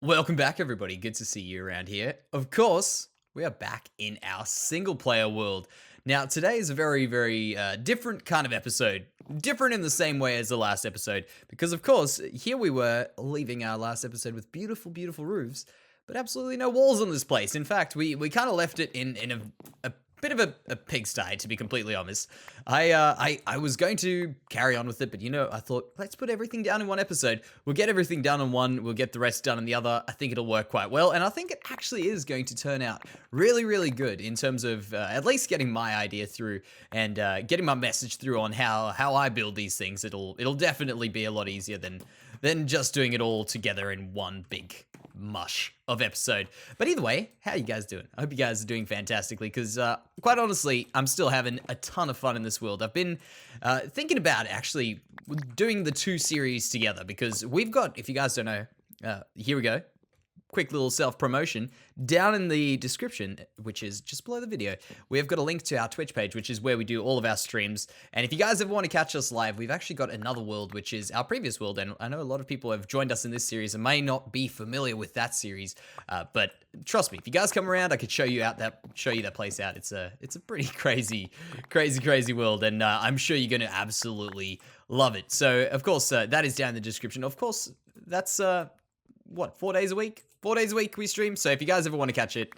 Welcome back, everybody. Good to see you around here. Of course, we are back in our single player world. Now, today is a very different kind of episode. Different in the same way as the last episode, because, of course, here we were leaving our last episode with beautiful roofs, but absolutely no walls on this place. In fact, we kind of left it in a bit of a pigsty, to be completely honest. I was going to carry on with it, but I thought, let's put everything down in one episode. We'll get everything done in one, we'll get the rest done in the other. I think it'll work quite well, and I think it actually is going to turn out really good in terms of at least getting my idea through and getting my message through on how I build these things. It'll definitely be a lot easier than just doing it all together in one big mush of episode. But either way, how you guys doing? I hope you guys are doing fantastically, because quite honestly, I'm still having a ton of fun in this world. I've been thinking about actually doing the two series together, because we've got, if you guys don't know, here we go. Quick little self-promotion. Down in the description, which is just below the video, we have got a link to our Twitch page, which is where we do all of our streams. And if you guys ever want to catch us live, we've actually got another world, which is our previous world. And I know a lot of people have joined us in this series and may not be familiar with that series. But trust me, if you guys come around, I could show you that place out. It's a pretty crazy world. And I'm sure you're going to absolutely love it. So, of course, that is down in the description. Of course, that's... 4 days a week? 4 days a week we stream. So if you guys ever want to catch it,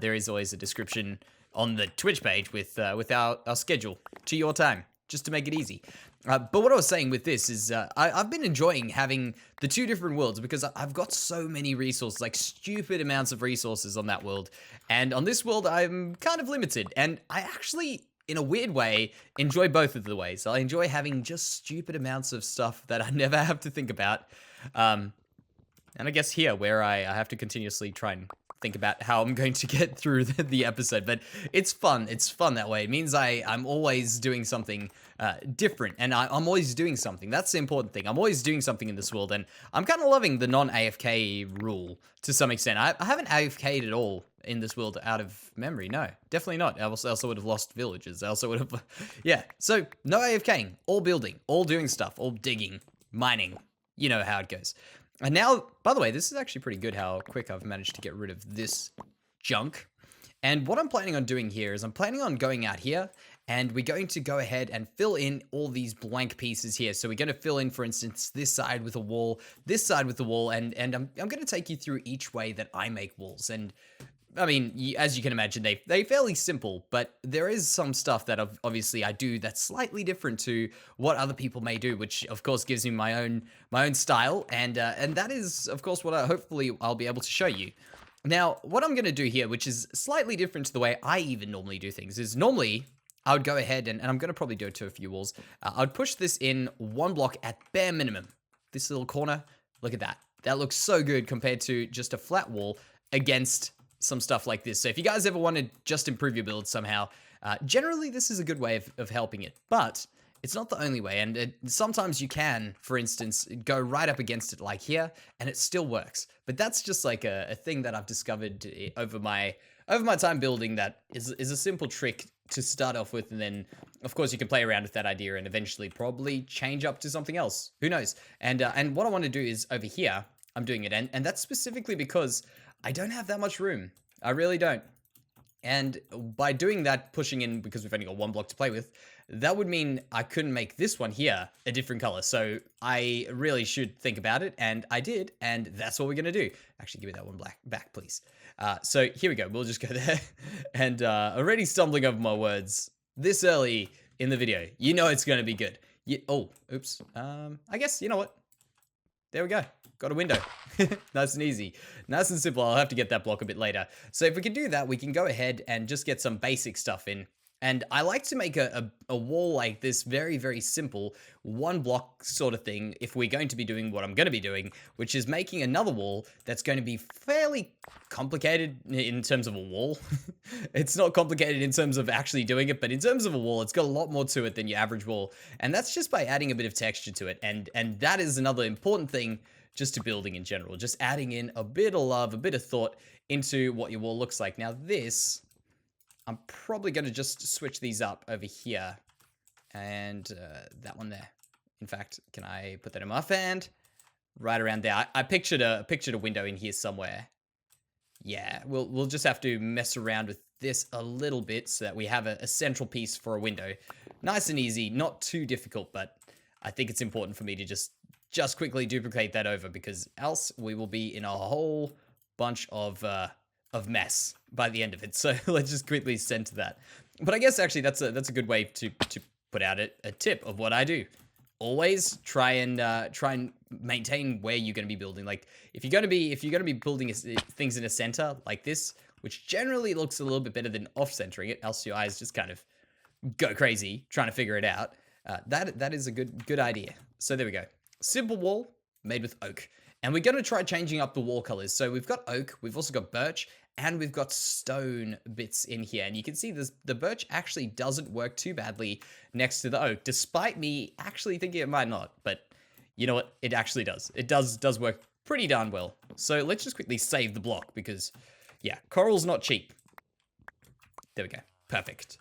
there is always a description on the Twitch page with our schedule to your time, just to make it easy. But what I was saying with this is I've been enjoying having the two different worlds, because I've got so many resources, like stupid amounts of resources on that world. And on this world, I'm kind of limited. And I actually, in a weird way, enjoy both of the ways. I enjoy having just stupid amounts of stuff that I never have to think about. And I guess here, where I have to continuously try and think about how I'm going to get through the episode. But it's fun. It's fun that way. It means I'm always doing something different. And I'm always doing something. That's the important thing. I'm always doing something in this world. And I'm kind of loving the non-AFK rule to some extent. I haven't AFK'd at all in this world out of memory. No, definitely not. I also would have lost villages. I also would have... Yeah, so no AFKing. All building. All doing stuff. All digging. Mining. You know how it goes. And now, by the way, this is actually pretty good how quick I've managed to get rid of this junk. And what I'm planning on doing here is I'm planning on going out here, and we're going to go ahead and fill in all these blank pieces here. So we're going to fill in, for instance, this side with a wall, this side with the wall, and I'm going to take you through each way that I make walls. And I mean, as you can imagine, they're fairly simple, but there is some stuff that obviously I do that's slightly different to what other people may do, which of course gives me my own style, and that is of course what hopefully I'll be able to show you. Now, what I'm going to do here, which is slightly different to the way I even normally do things, is normally I would go ahead and I'm going to probably do it to a few walls. I would push this in one block at bare minimum. This little corner, look at that. That looks so good compared to just a flat wall against some stuff like this. So if you guys ever want to just improve your build somehow, generally this is a good way of helping it, but it's not the only way. And sometimes you can, for instance, go right up against it like here, and it still works. But that's just like a thing that I've discovered over my time building, that is a simple trick to start off with, and then of course you can play around with that idea and eventually probably change up to something else. Who knows? And what I want to do is over here, I'm doing it, and that's specifically because I don't have that much room. I really don't. And by doing that, pushing in, because we've only got one block to play with, that would mean I couldn't make this one here a different color. So I really should think about it, and I did, and that's what we're going to do. Actually, give me that one back, please. So here we go. We'll just go there. And already stumbling over my words this early in the video. You know it's going to be good. Oh, oops. I guess, you know what? There we go. Got a window. Nice and easy. Nice and simple. I'll have to get that block a bit later. So if we can do that, we can go ahead and just get some basic stuff in. And I like to make a wall like this very simple, one block sort of thing, if we're going to be doing what I'm going to be doing, which is making another wall that's going to be fairly complicated in terms of a wall. It's not complicated in terms of actually doing it, but in terms of a wall, it's got a lot more to it than your average wall. And that's just by adding a bit of texture to it. And that is another important thing just to building in general, just adding in a bit of love, a bit of thought into what your wall looks like. Now this, I'm probably going to just switch these up over here and that one there. In fact, can I put that in my hand? right around there. I pictured a window in here somewhere. Yeah, we'll just have to mess around with this a little bit so that we have a central piece for a window. Nice and easy, not too difficult, but I think it's important for me to just quickly duplicate that over because else we will be in a whole bunch of mess by the end of it. So let's just quickly send to that. But I guess actually that's a good way to put out a tip of what I do. Always try and maintain where you're going to be building. Like if you're going to be building things in a center like this, which generally looks a little bit better than off-centering it, else your eyes just kind of go crazy trying to figure it out. That is a good idea. So there we go. Simple wall made with oak. And we're going to try changing up the wall colors. So we've got oak, we've also got birch, and we've got stone bits in here. And you can see the birch actually doesn't work too badly next to the oak, despite me actually thinking it might not. But you know what? It actually does. It does work pretty darn well. So let's just quickly save the block because, yeah, coral's not cheap. There we go. Perfect.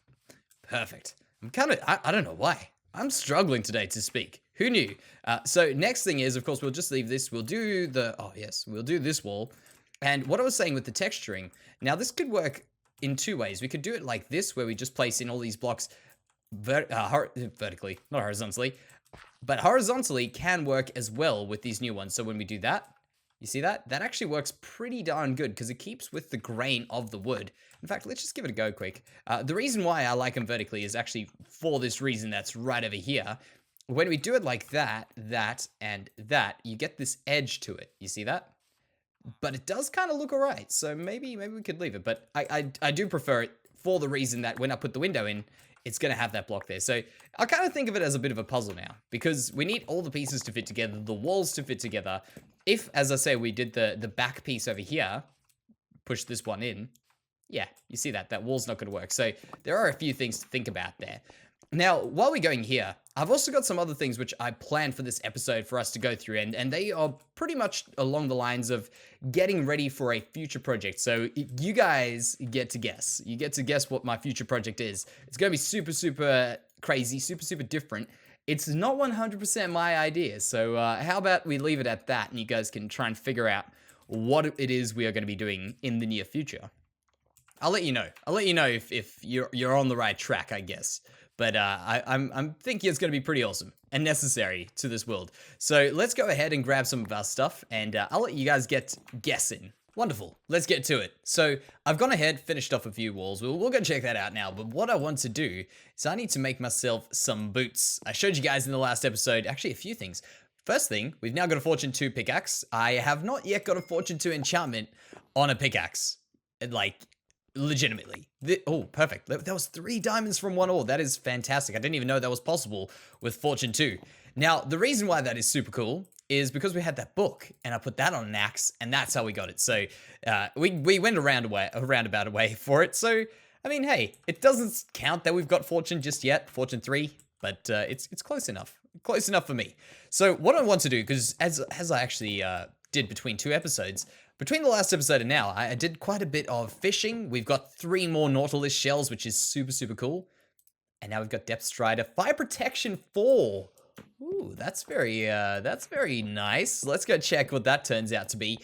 Perfect. I'm kind of, I don't know why. I'm struggling today to speak. Who knew? So next thing is, of course, we'll just leave this. We'll do we'll do this wall. And what I was saying with the texturing, now this could work in two ways. We could do it like this, where we just place in all these blocks vertically, not horizontally. But horizontally can work as well with these new ones. So when we do that, you see that? That actually works pretty darn good because it keeps with the grain of the wood. In fact, let's just give it a go quick. The reason why I like them vertically is actually for this reason that's right over here. When we do it like that, and that, you get this edge to it. You see that? But it does kind of look alright, so maybe we could leave it. But I do prefer it for the reason that when I put the window in, it's going to have that block there. So I kind of think of it as a bit of a puzzle now, because we need all the pieces to fit together, the walls to fit together. If, as I say, we did the back piece over here, push this one in, yeah, you see that wall's not going to work. So there are a few things to think about there. Now, while we're going here, I've also got some other things which I planned for this episode for us to go through, and they are pretty much along the lines of getting ready for a future project. So you guys get to guess. You get to guess what my future project is. It's going to be super, super crazy, super, super different. It's not 100% my idea, so how about we leave it at that, and you guys can try and figure out what it is we are going to be doing in the near future. I'll let you know. I'll let you know if you're on the right track, I guess. But I'm thinking it's going to be pretty awesome and necessary to this world. So let's go ahead and grab some of our stuff, and I'll let you guys get guessing. Wonderful. Let's get to it. So I've gone ahead, finished off a few walls. We'll go check that out now. But what I want to do is I need to make myself some boots. I showed you guys in the last episode, actually a few things. First thing, we've now got a Fortune 2 pickaxe. I have not yet got a Fortune 2 enchantment on a pickaxe. Like, legitimately. Oh, perfect. That was 3 diamonds from 1 ore. That is fantastic. I didn't even know that was possible with Fortune 2. Now, the reason why that is super cool is because we had that book, and I put that on an axe, and that's how we got it. So we went a roundabout way for it. So, I mean, hey, it doesn't count that we've got Fortune just yet, Fortune 3, but it's close enough. Close enough for me. So what I want to do, because as I actually did between 2 episodes, between the last episode and now, I did quite a bit of fishing. We've got 3 more Nautilus shells, which is super, super cool. And now we've got Depth Strider. Fire Protection 4. Ooh, that's very nice. Let's go check what that turns out to be.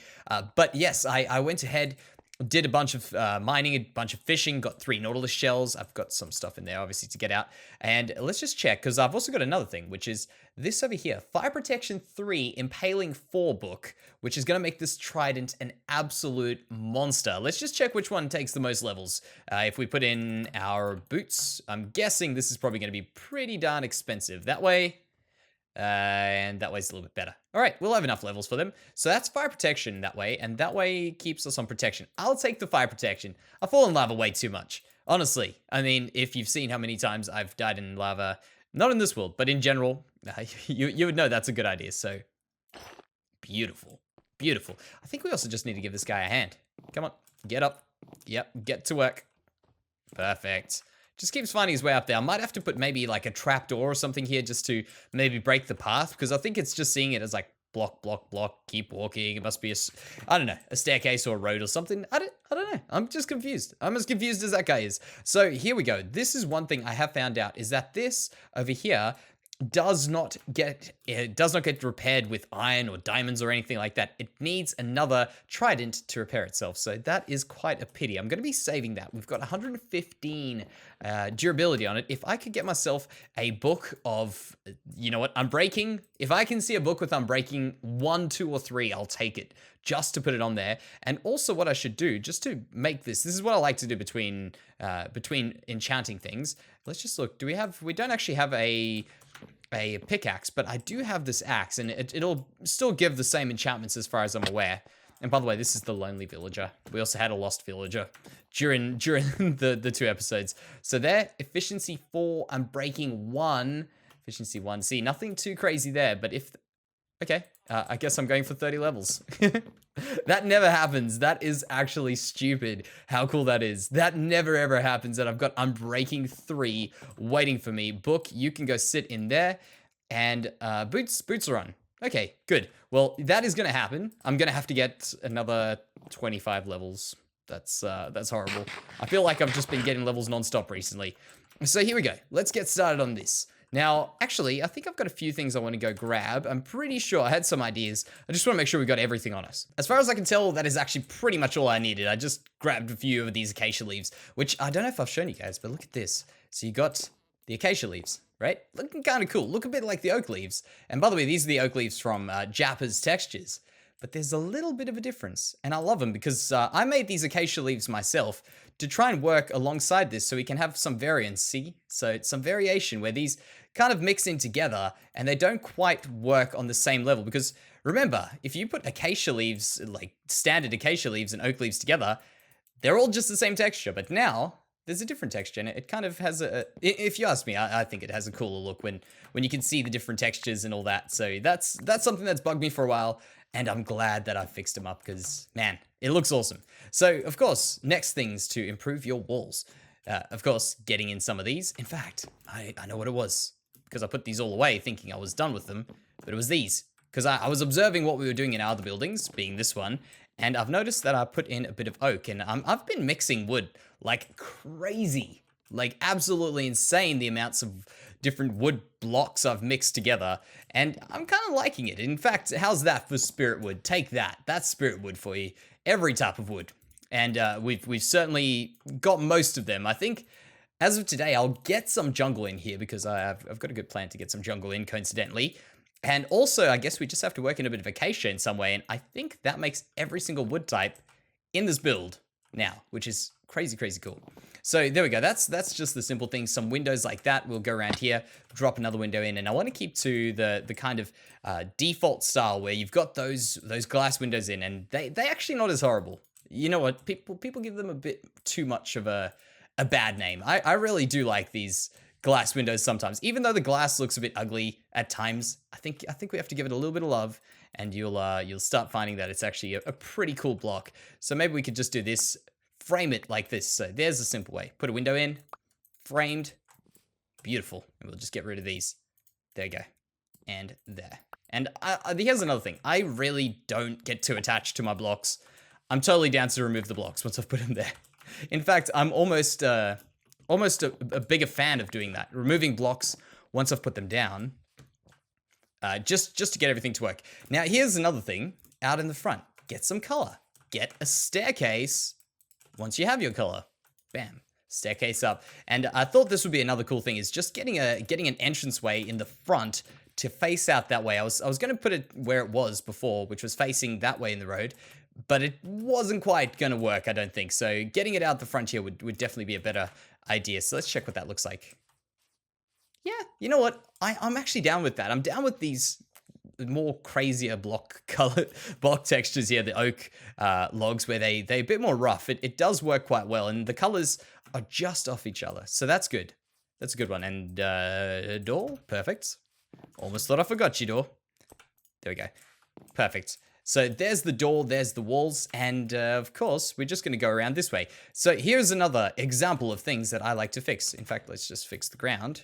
But yes, I went ahead, did a bunch of mining, a bunch of fishing, got 3 Nautilus shells. I've got some stuff in there, obviously, to get out. And let's just check, because I've also got another thing, which is this over here. Fire Protection 3 Impaling 4 book, which is going to make this trident an absolute monster. Let's just check which one takes the most levels. If we put in our boots, I'm guessing this is probably going to be pretty darn expensive. That way... and that way's a little bit better. All right, we'll have enough levels for them. So that's fire protection that way, and that way keeps us on protection. I'll take the fire protection. I fall in lava way too much. Honestly, I mean, if you've seen how many times I've died in lava, not in this world, but in general, you would know that's a good idea. So, beautiful. Beautiful. I think we also just need to give this guy a hand. Come on, get up. Yep, get to work. Perfect. Just keeps finding his way up there. I might have to put maybe like a trapdoor or something here just to maybe break the path, because I think it's just seeing it as like block, block, block, keep walking. It must be I don't know, a staircase or a road or something. I don't know. I'm just confused. I'm as confused as that guy is. So here we go. This is one thing I have found out, is that this over here does not get repaired with iron or diamonds or anything like that. It needs another trident to repair itself. So that is quite a pity. I'm going to be saving that. We've got 115 durability on it. If I could get myself a book of, you know what, Unbreaking. If I can see a book with Unbreaking 1, 2, or 3, I'll take it just to put it on there. And also what I should do just to make this is what I like to do between enchanting things. Let's just look. We don't actually have a pickaxe, but I do have this axe, and it'll still give the same enchantments as far as I'm aware. And by the way, this is the lonely villager. We also had a lost villager during the 2 episodes. So there, efficiency 4, I'm breaking 1, efficiency 1. See, nothing too crazy there, but okay, I guess I'm going for 30 levels. That never happens. That is actually stupid how cool that is. That never ever happens, and I've got Unbreaking 3 waiting for me. Book, you can go sit in there, and boots are on. Okay, good. Well, that is going to happen. I'm going to have to get another 25 levels. That's horrible. I feel like I've just been getting levels non-stop recently. So here we go. Let's get started on this. Now, actually, I think I've got a few things I want to go grab. I'm pretty sure I had some ideas. I just want to make sure we got everything on us. As far as I can tell, that is actually pretty much all I needed. I just grabbed a few of these acacia leaves, which I don't know if I've shown you guys, but look at this. So you got the acacia leaves, right? Looking kind of cool. Look a bit like the oak leaves. And by the way, these are the oak leaves from Jappa's Textures. But there's a little bit of a difference, and I love them because I made these acacia leaves myself to try and work alongside this so we can have some variance, see? So it's some variation where these kind of mix in together and they don't quite work on the same level because remember, if you put acacia leaves, like standard acacia leaves and oak leaves together, they're all just the same texture, but now there's a different texture and it kind of has if you ask me, I think it has a cooler look when you can see the different textures and all that. So that's something that's bugged me for a while. And I'm glad that I fixed them up because, man, it looks awesome. So, of course, next things to improve your walls. Of course, getting in some of these. In fact, I know what it was because I put these all away thinking I was done with them. But it was these because I was observing what we were doing in our other buildings, being this one. And I've noticed that I put in a bit of oak. And I've been mixing wood like crazy. Like absolutely insane the amounts of different wood blocks I've mixed together, and I'm kind of liking it. In fact, how's that for spirit wood? Take that. That's spirit wood for you. Every type of wood. And we've certainly got most of them. I think as of today, I'll get some jungle in here because I've got a good plan to get some jungle in, coincidentally. And also, I guess we just have to work in a bit of acacia in some way, and I think that makes every single wood type in this build now, which is crazy, crazy cool. So there we go. That's just the simple thing. Some windows like that. We'll go around here, drop another window in, and I want to keep to the kind of default style where you've got those glass windows in, and they actually not as horrible. You know what? People give them a bit too much of a bad name. I really do like these glass windows sometimes, even though the glass looks a bit ugly at times. I think we have to give it a little bit of love, and you'll start finding that it's actually a pretty cool block. So maybe we could just do this. Frame it like this. So there's a simple way. Put a window in, framed, beautiful. And we'll just get rid of these. There you go. And there. And here's another thing. I really don't get too attached to my blocks. I'm totally down to remove the blocks once I've put them there. In fact, I'm almost a bigger fan of doing that. Removing blocks once I've put them down. Just to get everything to work. Now, here's another thing. Out in the front. Get some color. Get a staircase. Once you have your color, bam, staircase up. And I thought this would be another cool thing is just getting an entranceway in the front to face out that way. I was going to put it where it was before, which was facing that way in the road, but it wasn't quite going to work, I don't think. So getting it out the front here would definitely be a better idea. So let's check what that looks like. Yeah, you know what? I'm actually down with that. I'm down with these more crazier block textures here, the oak logs, where they're a bit more rough. It does work quite well, and the colors are just off each other, so that's good. That's a good one. And door, perfect. Almost thought I forgot you, door. There we go, perfect. So there's the door, there's the walls, and of course we're just going to go around this way. So here's another example of things that I like to fix. In fact, let's just fix the ground,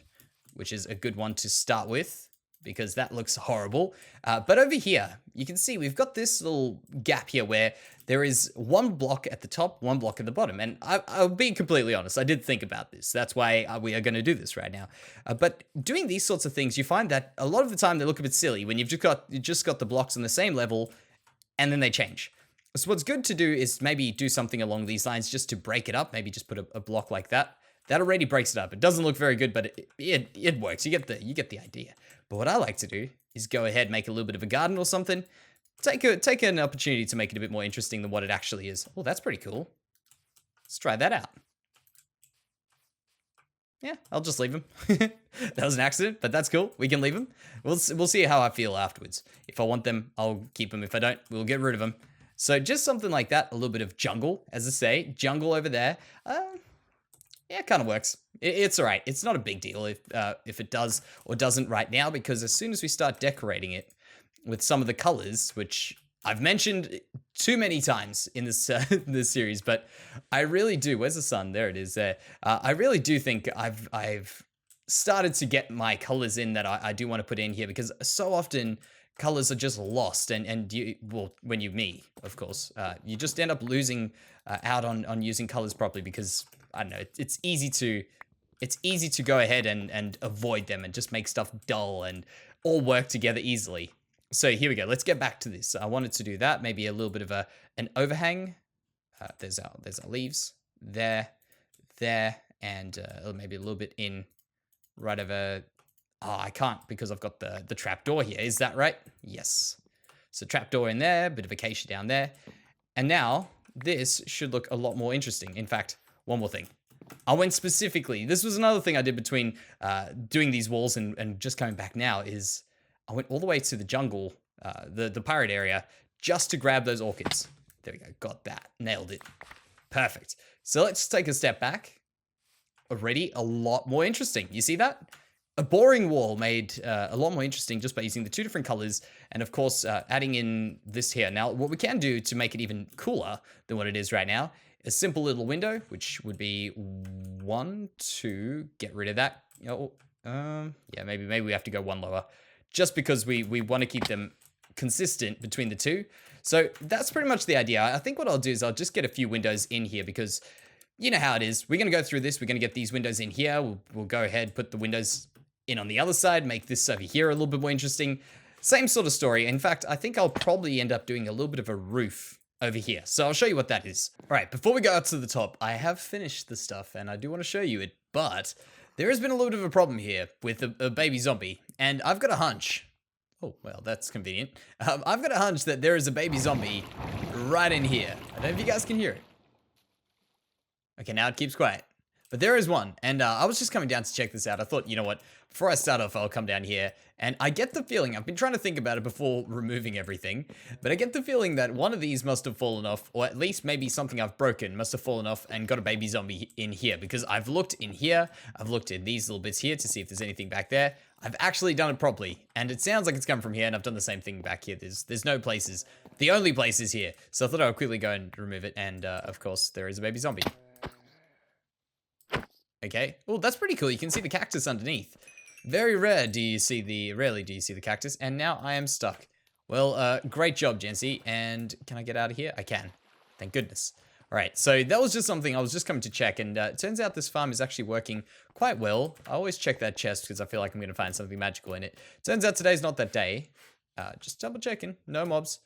which is a good one to start with. because that looks horrible. But over here, you can see we've got this little gap here where there is one block at the top, one block at the bottom. And I'll be completely honest, I did think about this. That's why we are going to do this right now. But doing these sorts of things, you find that a lot of the time they look a bit silly when you've just got the blocks on the same level and then they change. So what's good to do is maybe do something along these lines just to break it up. Maybe just put a block like that. That already breaks it up. It doesn't look very good, but it works. You get the idea. But what I like to do is go ahead, make a little bit of a garden or something. Take an opportunity to make it a bit more interesting than what it actually is. Oh, that's pretty cool. Let's try that out. Yeah, I'll just leave him. That was an accident, but that's cool. We can leave him. We'll see how I feel afterwards. If I want them, I'll keep them. If I don't, we'll get rid of them. So just something like that. A little bit of jungle, as I say. Jungle over there. Yeah, it kind of works. It's all right. It's not a big deal if it does or doesn't right now, because as soon as we start decorating it with some of the colors, which I've mentioned too many times in this this series, but I really do. Where's the sun? There it is. There. I really do think I've started to get my colors in that I do want to put in here, because so often colors are just lost, and when of course, you just end up losing out on using colors properly, because I don't know, it's easy to go ahead and avoid them and just make stuff dull and all work together easily. So here we go. Let's get back to this. I wanted to do that. Maybe a little bit of an overhang. There's our leaves there, and maybe a little bit in right over. Oh, I can't because I've got the trapdoor here. Is that right? Yes. So trapdoor in there, bit of acacia down there, and now this should look a lot more interesting. In fact, one more thing. I went specifically, this was another thing I did between doing these walls and just coming back now, is I went all the way to the jungle, the pirate area, just to grab those orchids. There we go, got that, nailed it. Perfect. So let's take a step back. Already a lot more interesting. You see that? A boring wall made a lot more interesting just by using the two different colors, and of course adding in this here. Now, what we can do to make it even cooler than what it is right now, a simple little window, which would be 1, 2, get rid of that. Oh, yeah, maybe we have to go one lower, just because we want to keep them consistent between the two. So that's pretty much the idea. I think what I'll do is I'll just get a few windows in here, because you know how it is. We're going to go through this. We're going to get these windows in here. We'll go ahead, put the windows in on the other side, make this over here a little bit more interesting. Same sort of story. In fact, I think I'll probably end up doing a little bit of a roof over here. So I'll show you what that is. All right, before we go out to the top, I have finished the stuff and I do want to show you it, but there has been a little bit of a problem here with a baby zombie, and I've got a hunch. Oh, well, that's convenient. I've got a hunch that there is a baby zombie right in here. I don't know if you guys can hear it. Okay, now it keeps quiet. But there is one, and I was just coming down to check this out. I thought, you know what, before I start off, I'll come down here, and I get the feeling, I've been trying to think about it before removing everything, but I get the feeling that one of these must have fallen off, or at least maybe something I've broken must have fallen off and got a baby zombie in here, because I've looked in here, I've looked in these little bits here to see if there's anything back there. I've actually done it properly, and it sounds like it's come from here, and I've done the same thing back here. There's no places. The only place is here. So I thought I would quickly go and remove it, and of course, there is a baby zombie. Okay. Oh, that's pretty cool. You can see the cactus underneath. Very rarely do you see the cactus, and now I am stuck. Well, great job, Jansey. And can I get out of here? I can. Thank goodness. All right, so that was just something I was just coming to check, and it turns out this farm is actually working quite well. I always check that chest because I feel like I'm going to find something magical in it. Turns out today's not that day. Just double checking. No mobs.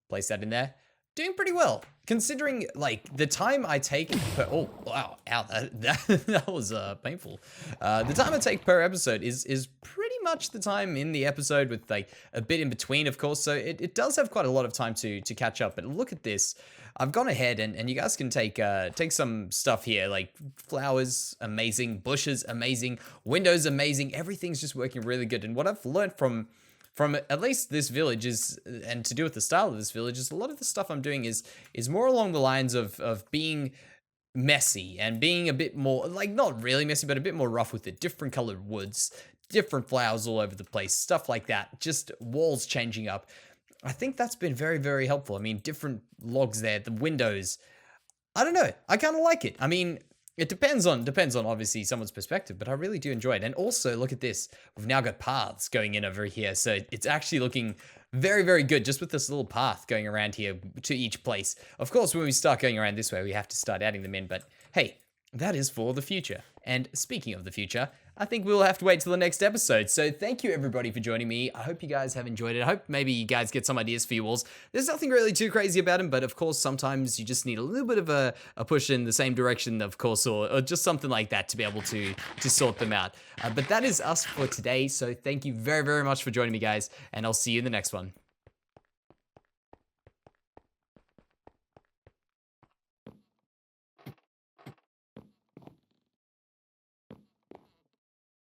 Place that in there. Doing pretty well, considering, like, the time I take per... Oh, wow, ow, that was painful. The time I take per episode is pretty much the time in the episode, with, like, a bit in between, of course, so it does have quite a lot of time to catch up. But look at this. I've gone ahead, and you guys can take some stuff here, like flowers, amazing, bushes, amazing, windows, amazing. Everything's just working really good, and what I've learned from at least this village is, and to do with the style of this village, is a lot of the stuff I'm doing is more along the lines of being messy and being a bit more, like, not really messy, but a bit more rough with it. Different colored woods, different flowers all over the place, stuff like that. Just walls changing up. I think that's been very, very helpful. I mean, different logs there, the windows. I don't know. I kind of like it. I mean, It depends on obviously someone's perspective, but I really do enjoy it. And also, look at this. We've now got paths going in over here. So it's actually looking very, very good just with this little path going around here to each place. Of course, when we start going around this way, we have to start adding them in. But hey, that is for the future. And speaking of the future, I think we'll have to wait till the next episode. So thank you everybody for joining me. I hope you guys have enjoyed it. I hope maybe you guys get some ideas for your walls. There's nothing really too crazy about them, but of course sometimes you just need a little bit of a push in the same direction, of course, or just something like that to be able to sort them out. But that is us for today. So thank you very, very much for joining me, guys, and I'll see you in the next one.